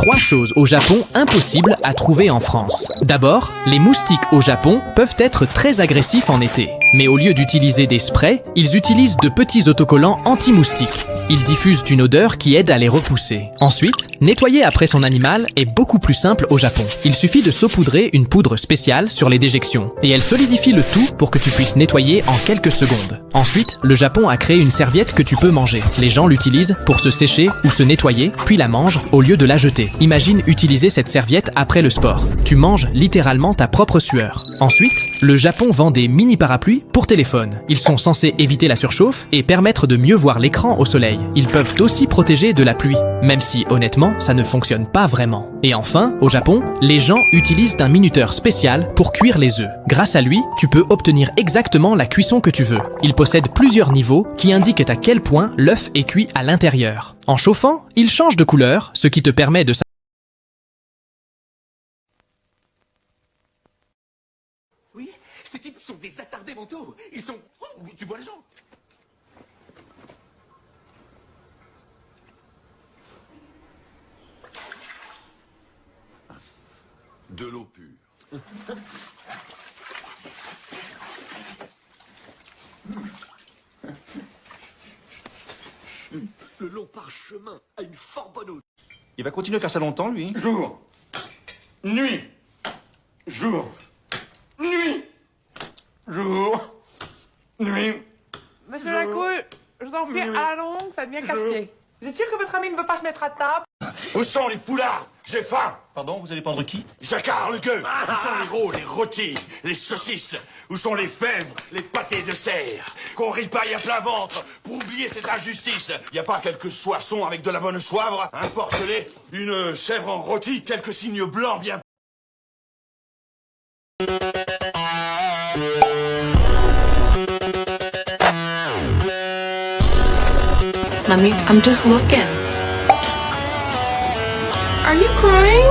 3 choses au Japon impossibles à trouver en France. D'abord, les moustiques au Japon peuvent être très agressifs en été. Mais au lieu d'utiliser des sprays, ils utilisent de petits autocollants anti-moustiques. Ils diffusent une odeur qui aide à les repousser. Ensuite, nettoyer après son animal est beaucoup plus simple au Japon. Il suffit de saupoudrer une poudre spéciale sur les déjections. Et elle solidifie le tout pour que tu puisses nettoyer en quelques secondes. Ensuite, le Japon a créé une serviette que tu peux manger. Les gens l'utilisent pour se sécher ou se nettoyer, puis la mangent au lieu de la jeter. Imagine utiliser cette serviette après le sport. Tu manges littéralement ta propre sueur. Ensuite, le Japon vend des mini parapluies pour téléphone. Ils sont censés éviter la surchauffe et permettre de mieux voir l'écran au soleil. Ils peuvent aussi protéger de la pluie, même si honnêtement, ça ne fonctionne pas vraiment. Et enfin, au Japon, les gens utilisent un minuteur spécial pour cuire les œufs. Grâce à lui, tu peux obtenir exactement la cuisson que tu veux. Il possède plusieurs niveaux qui indiquent à quel point l'œuf est cuit à l'intérieur. En chauffant, il change de couleur, ce qui te permet de Oui, ces types sont des attardés mentaux. Ils sont... Oh, tu vois les gens. De l'eau pure. Le long parchemin a une fort bonne eau. Il va continuer à faire ça longtemps, lui. Jour. Nuit. Jour. Nuit. Jour. Nuit. Monsieur Lacour, je vous en prie, à la longue, ça devient casse-pied. Vous êtes sûr que votre ami ne veut pas se mettre à table? Où sont les poulards? J'ai faim. Pardon, vous allez prendre qui? Jacquard, le gueux. Où sont les rôles, les rôtis, les saucisses? Où sont les fèvres, les pâtés de serre? Qu'on ripaille à plein ventre pour oublier cette injustice. Y a pas quelques soissons avec de la bonne soivre, un porcelet, une chèvre en rôti, quelques signes blancs bien... I'm just looking. Are you crying?